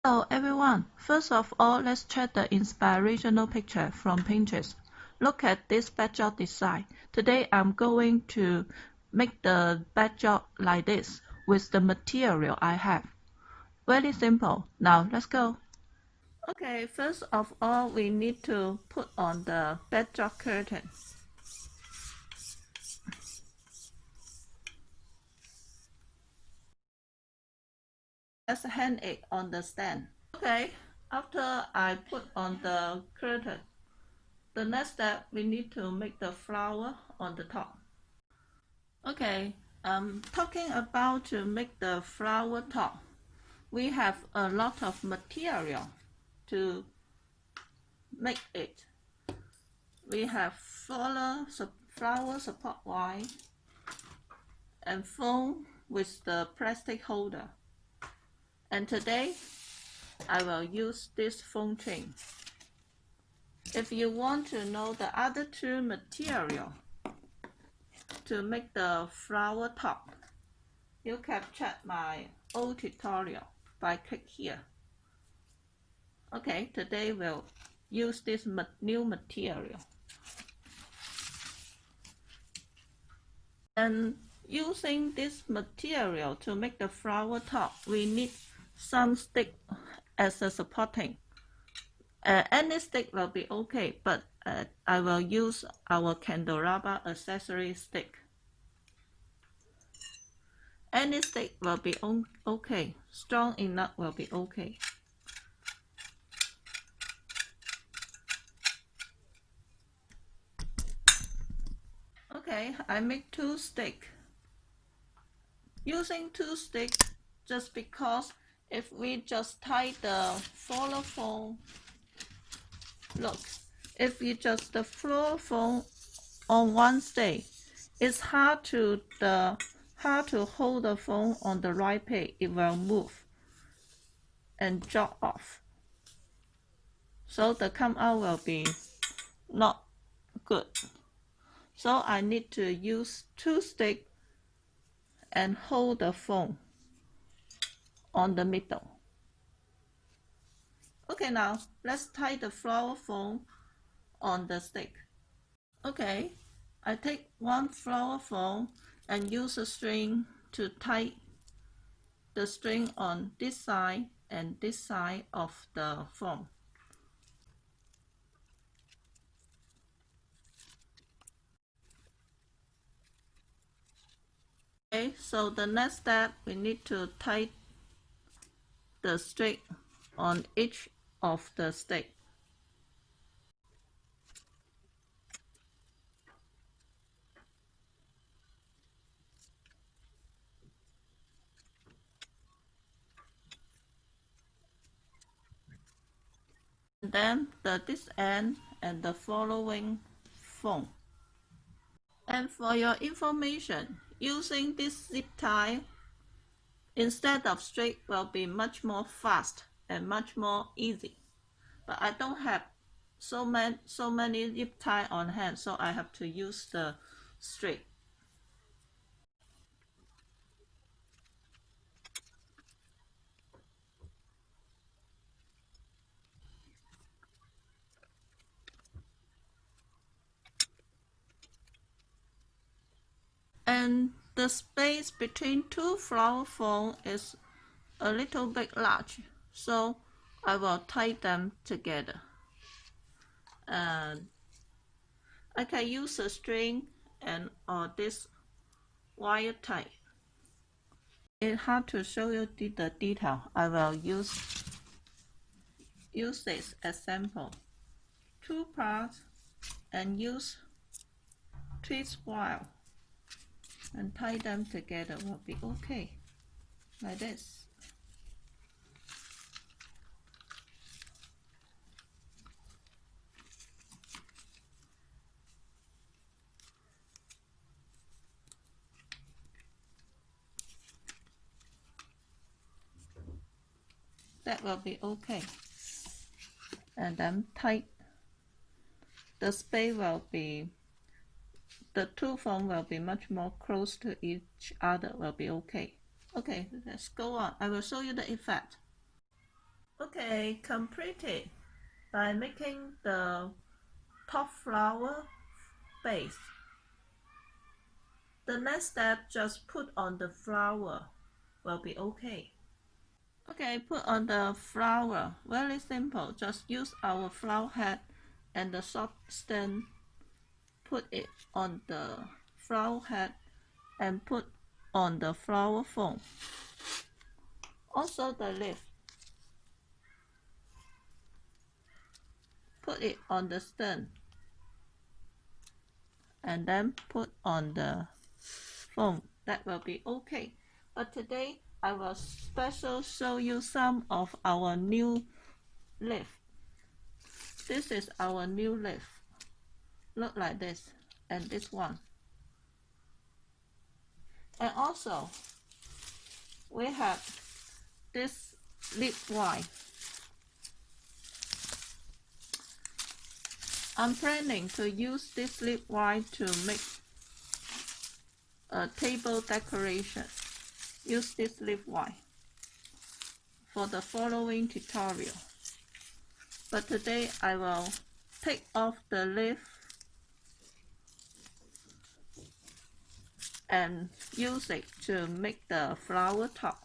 Hello everyone! First of all, let's check the inspirational picture from Pinterest. Look at this backdrop design. Today I'm going to make the backdrop like this with the material I have. Very simple. Now let's go. Okay, first of all we need to put on the backdrop curtain. Let's hang it on the stand. Okay, after I put on the curtain, the next step we need to make the flower on the top. Okay, talking about to make the flower top, we have a lot of material to make it. We have flower support wire and foam with the plastic holder. And today, I will use this foam chain. If you want to know the other two material to make the flower top, you can check my old tutorial by click here. Okay, today we'll use this new material. And using this material to make the flower top, we need some stick as a supporting. Any stick will be okay, but I will use our candelabra accessory stick. Any stick will be okay, strong enough will be okay. Okay, I make 2 sticks. Using 2 sticks just because if we just tie the floral foam, look, if you just the floral foam on one stick, it's hard to hold the foam on the right place. It will move and drop off. So the come out will be not good. So I need to use 2 sticks and hold the foam on the middle. Okay, now let's tie the flower foam on the stick. Okay, I take 1 flower foam and use a string to tie the string on this side and this side of the foam. Okay, so the next step, we need to tie the string on each of the stick. And then this end and the following foam. And for your information, using this zip tie instead of straight will be much more fast and much more easy. But I don't have so many zip tie on hand, so I have to use the straight. And the space between 2 flower foam is a little bit large, so I will tie them together. And I can use a string and or this wire tie. It's hard to show you the detail. I will use this as sample. 2 parts and use twist wire and tie them together will be okay, like this. That will be okay. And then tight. The space will be, the 2 foam will be much more close to each other, will be okay. Okay, let's go on. I will show you the effect. Okay, complete it by making the top flower base. The next step, just put on the flower will be okay. Okay, put on the flower. Very simple. Just use our flower head and the soft stem. Put it on the flower head and put on the flower foam. Also the leaf. Put it on the stem and then put on the foam. That will be okay. But today I will special show you some of our new leaf. This is our new leaf. Look like this, and this one. And also we have this leaf white. I'm planning to use this leaf white to make a table decoration. Use this leaf white for the following tutorial. But today I will take off the leaf and use it to make the flower top.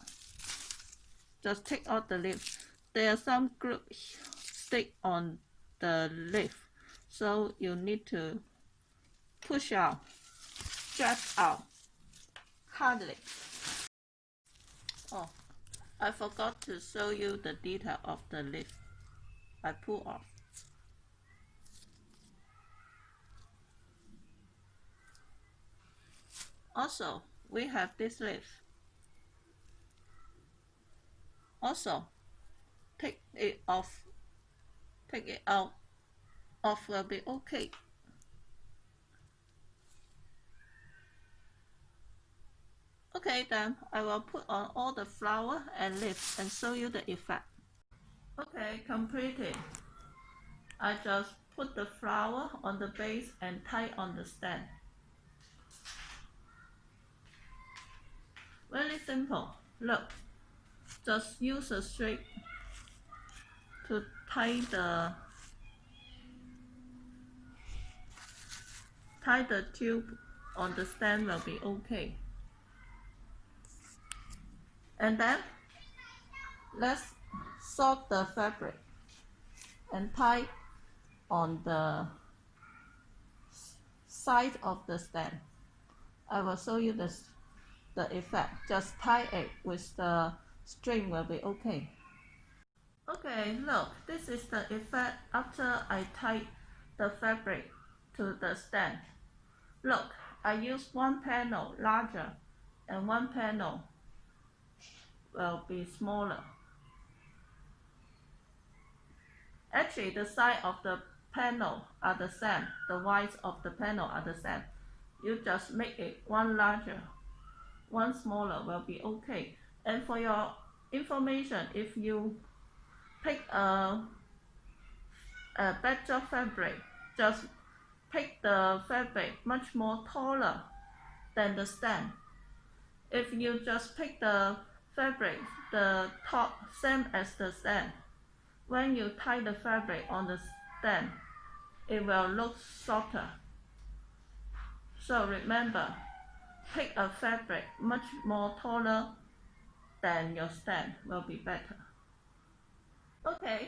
Just take out the leaf. There are some groups stick on the leaf, so you need to push out, stretch out, hardly. Oh, I forgot to show you the detail of the leaf. I pull off. Also, we have this leaf. Also, take it off. Take it out. Off will be okay. Okay, then I will put on all the flower and leaves and show you the effect. Okay, completed. I just put the flower on the base and tie on the stand. Very simple. Look, just use a straight to tie the tube on the stand will be okay. And then let's sort the fabric and tie on the side of the stand. I will show you the effect. Just tie it with the string will be okay. Okay, look, this is the effect after I tie the fabric to the stand. Look, I use one panel larger and one panel will be smaller. Actually, the size of the panel are the same. The width of the panel are the same. You just make it one larger, one smaller will be okay. And for your information, if you pick a better fabric, just pick the fabric much more taller than the stand. If you just pick the fabric, the top same as the stand, when you tie the fabric on the stand, it will look shorter. So remember, pick a fabric much more taller than your stand will be better. Okay,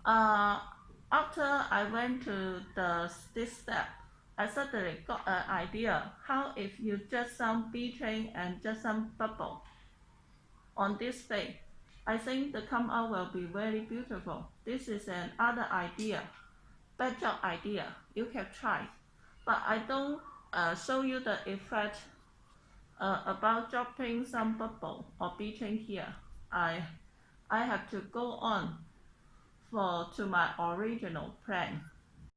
after I went to this step, I suddenly got an idea how if you just some bee train and just some bubble on this face. I think the come out will be very beautiful. This is another idea, better idea. You can try, but I don't show you the effect about dropping some bubble or bee train here. I have to go on to my original plan.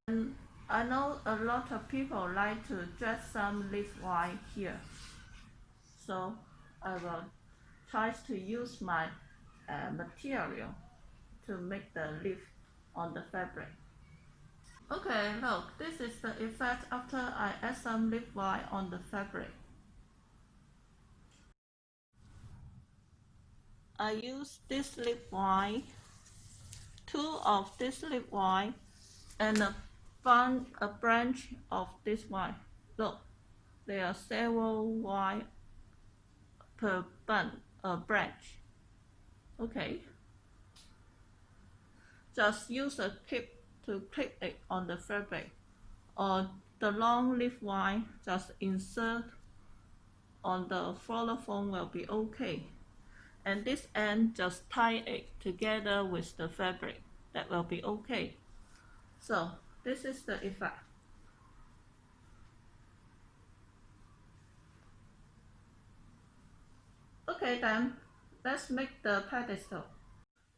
And I know a lot of people like to dress some leaf white here, so I will try to use my material to make the leaf on the fabric. Okay, look, this is the effect after I add some leaf white on the fabric. I use this leaf white two of this leaf vine and a branch of this vine. Look, there are several vines per branch. Okay, just use a clip to clip it on the fabric, or the long leaf vine just insert on the floral foam will be okay. And this end just tie it together with the fabric. That will be okay. So this is the effect. Okay then, let's make the pedestal.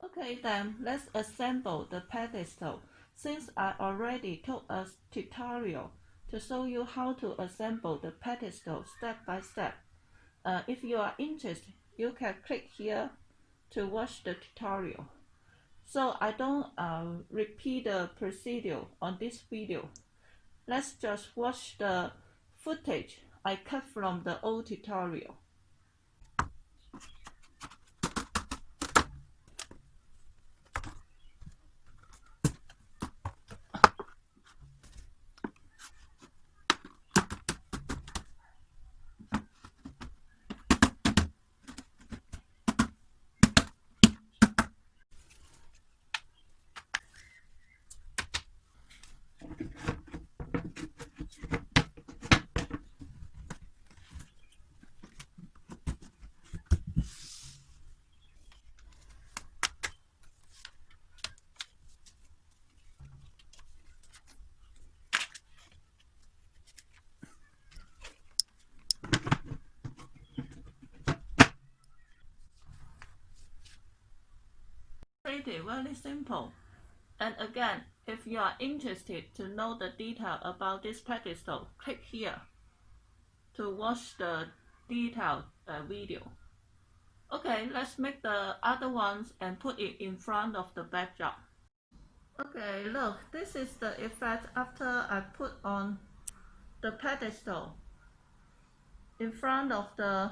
Okay then, let's assemble the pedestal. Since I already took a tutorial to show you how to assemble the pedestal step by step. If you are interested, you can click here to watch the tutorial. So I don't repeat the procedure on this video. Let's just watch the footage I cut from the old tutorial. Very simple. And again, if you are interested to know the detail about this pedestal, click here to watch the detailed video. Okay, let's make the other ones and put it in front of the backdrop. Okay, look, this is the effect after I put on the pedestal in front of the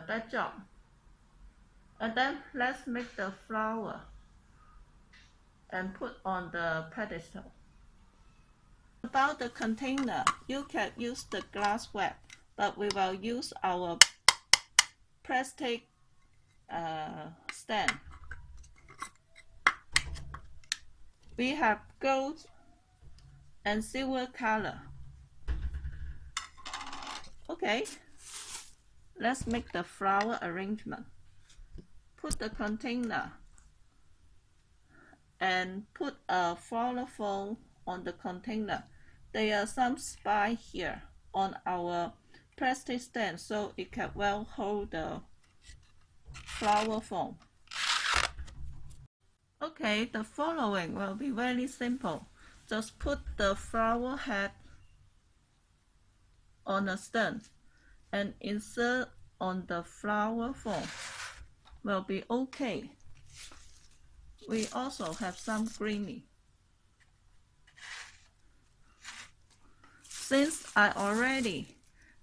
backdrop. And then let's make the flower and put on the pedestal. About the container, you can use the glass wrap, but we will use our plastic stand. We have gold and silver color. Okay, let's make the flower arrangement. Put the container and put a floral foam on the container. There are some spines here on our plastic stand, so it can well hold the flower foam. Okay, the following will be very simple. Just put the flower head on a stand and insert on the flower foam. Will be okay. We also have some greeny. Since I already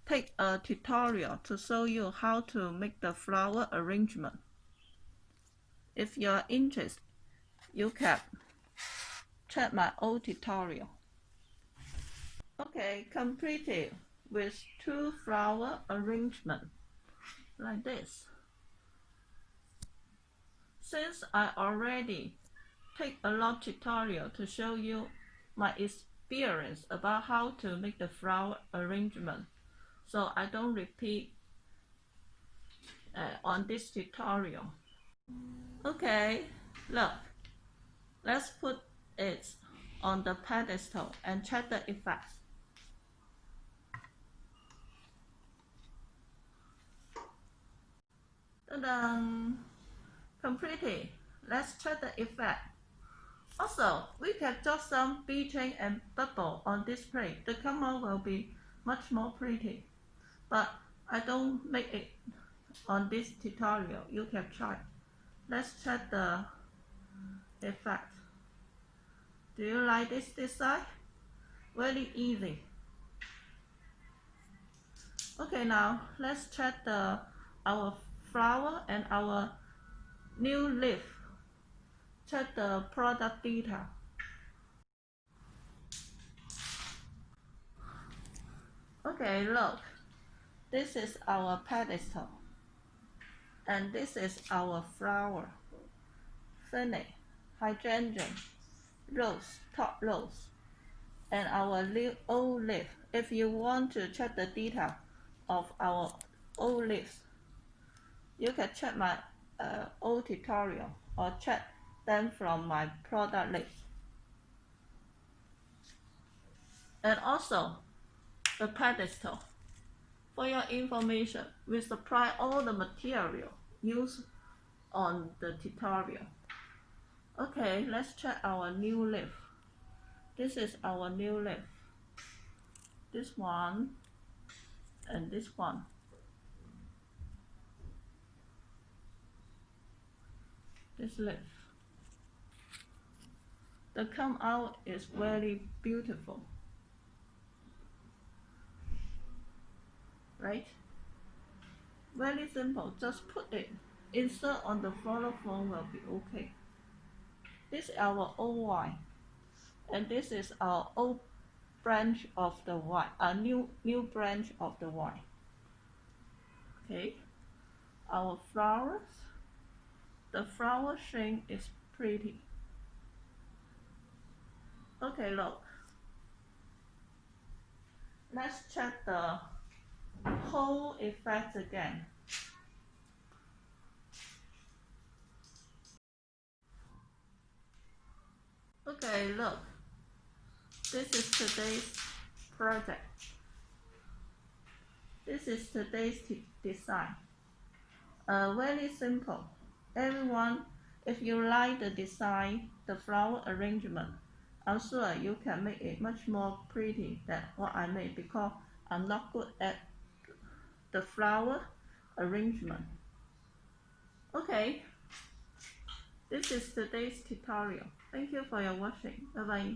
take a tutorial to show you how to make the flower arrangement, if you are interested, you can check my old tutorial. Okay, completed with two flower arrangement like this. Since I already take a lot tutorial to show you my experience about how to make the flower arrangement, so I don't repeat on this tutorial. Okay, look, let's put it on the pedestal and check the effects. Ta-da! Completed. Let's check the effect. Also, we can drop some bee train and bubble on this plate. The color will be much more pretty. But I don't make it on this tutorial. You can try. Let's check the effect. Do you like this design? Very easy. Okay, now let's check our flower and our new leaf. check the product detail. Okay, look, this is our pedestal, and this is our flower, finish, hydrangea, rose, top rose, and our old leaf. If you want to check the detail of our old leaves, you can check my old tutorial or check them from my product list. And also the pedestal. For your information, we supply all the material used on the tutorial. Okay, let's check our new leaf. This is our new leaf. This one and this one. This leaf. The come out is very beautiful. Right? Very simple, just put it, insert on the floral foam will be okay. This is our old vine, and this is our old branch of the vine, a new branch of the vine. Okay, our flowers, the flower shape is pretty. Okay, look, let's check the whole effect again. Okay, look, this is today's project. This is today's design. Very simple. Everyone, if you like the design, the flower arrangement, I'm sure you can make it much more pretty than what I made, because I'm not good at the flower arrangement. Okay, this is today's tutorial. Thank you for your watching. Bye bye.